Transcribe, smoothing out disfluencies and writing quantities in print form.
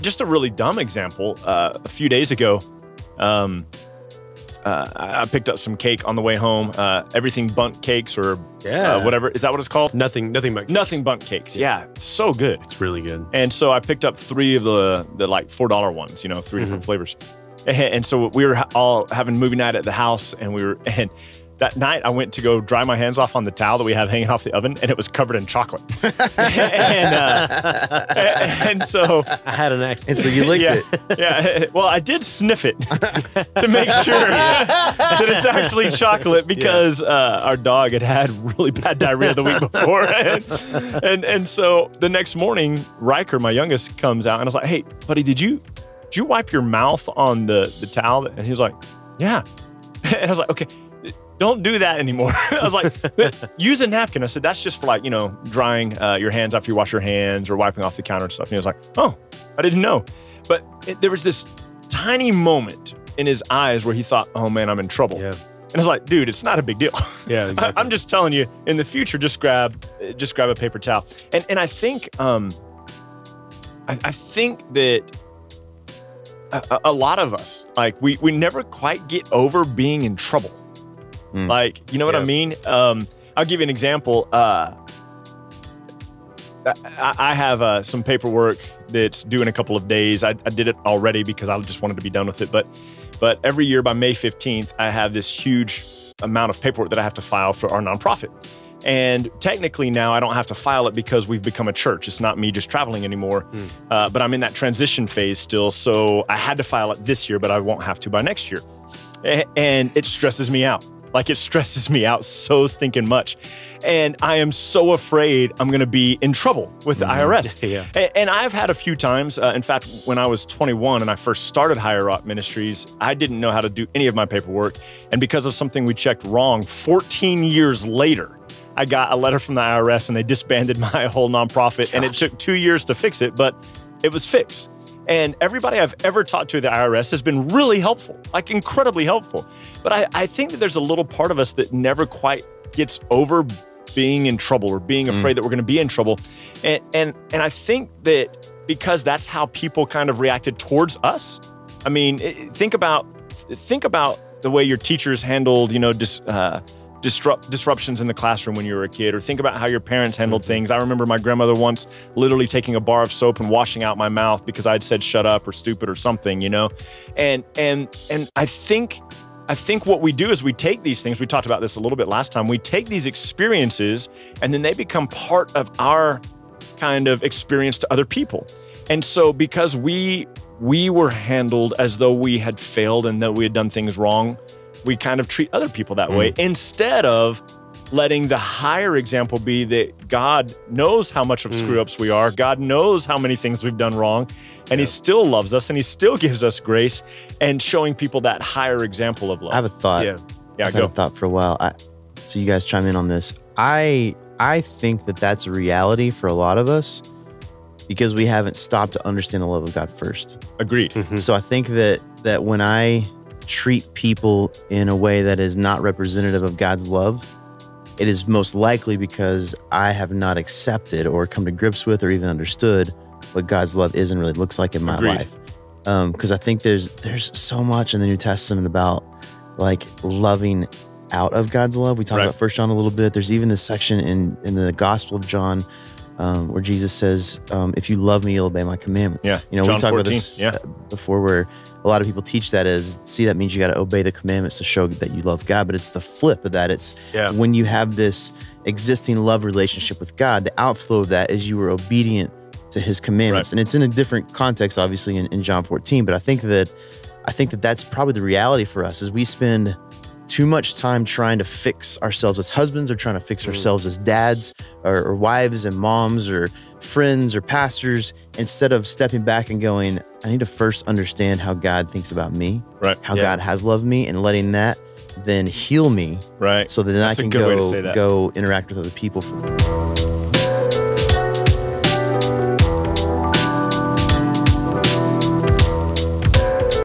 just a really dumb example. A few days ago, I picked up some cake on the way home. Everything Bundt cakes or whatever. Is that what it's called? Nothing Bundt cakes. Yeah, so good. It's really good. And so I picked up 3 of the like $4 ones, you know, 3 different flavors. And so we were all having movie night at the house, and that night I went to go dry my hands off on the towel that we have hanging off the oven, and it was covered in chocolate. and so I had an accident. And so you licked it. Yeah. Well, I did sniff it to make sure that it's actually chocolate because our dog had really bad diarrhea the week before. And so the next morning, Riker, my youngest, comes out and I was like, hey, buddy, did you wipe your mouth on the towel? And he was like, yeah. And I was like, okay, don't do that anymore. I was like, use a napkin. I said, that's just for like, you know, drying your hands after you wash your hands or wiping off the counter and stuff. And he was like, oh, I didn't know. But there was this tiny moment in his eyes where he thought, oh man, I'm in trouble. Yeah. And I was like, dude, it's not a big deal. Yeah, exactly. I'm just telling you, in the future, just grab a paper towel. And I think, I think that a lot of us, like we never quite get over being in trouble. Like, you know what I mean? I'll give you an example. I have some paperwork that's due in a couple of days. I did it already because I just wanted to be done with it. But every year by May 15th, I have this huge amount of paperwork that I have to file for our nonprofit. And technically now I don't have to file it because we've become a church. It's not me just traveling anymore. But I'm in that transition phase still. So I had to file it this year, but I won't have to by next year. And it stresses me out. Like, it stresses me out so stinking much. And I am so afraid I'm going to be in trouble with the IRS. Yeah. And I've had a few times. In fact, when I was 21 and I first started Higher Rock Ministries, I didn't know how to do any of my paperwork. And because of something we checked wrong, 14 years later, I got a letter from the IRS and they disbanded my whole nonprofit. Gosh. And it took 2 years to fix it, but it was fixed. And everybody I've ever talked to at the IRS has been really helpful, like incredibly helpful. But I think that there's a little part of us that never quite gets over being in trouble or being afraid that we're going to be in trouble. And I think that because that's how people kind of reacted towards us. I mean, think about the way your teachers handled, you know, disruptions in the classroom when you were a kid, or think about how your parents handled things. I remember my grandmother once literally taking a bar of soap and washing out my mouth because I'd said shut up or stupid or something, you know? And I think what we do is we take these things, we talked about this a little bit last time, we take these experiences and then they become part of our kind of experience to other people. And so because we were handled as though we had failed and that we had done things wrong, we kind of treat other people that way instead of letting the higher example be that God knows how much of screw-ups we are. God knows how many things we've done wrong, and He still loves us, and He still gives us grace, and showing people that higher example of love. I have a thought. Yeah, I've had a thought for a while. So you guys chime in on this. I think that that's a reality for a lot of us because we haven't stopped to understand the love of God first. Agreed. So I think that when I treat people in a way that is not representative of God's love, it is most likely because I have not accepted or come to grips with or even understood what God's love is and really looks like in my life. Because I think there's so much in the New Testament about like loving out of God's love. We talked about 1 John a little bit. There's even this section in the Gospel of John where Jesus says, if you love me, you'll obey my commandments. Yeah. You know, John we talked 14, about this before, where a lot of people teach that as, see, that means you got to obey the commandments to show that you love God. But it's the flip of that. It's when you have this existing love relationship with God, the outflow of that is you were obedient to His commandments. And it's in a different context, obviously, in John 14. But I think that that's probably the reality for us, is we spend too much time trying to fix ourselves as husbands, or trying to fix ourselves as dads or wives and moms or friends or pastors, instead of stepping back and going, I need to first understand how God thinks about me, how God has loved me, and letting that then heal me, so that then I can go interact with other people.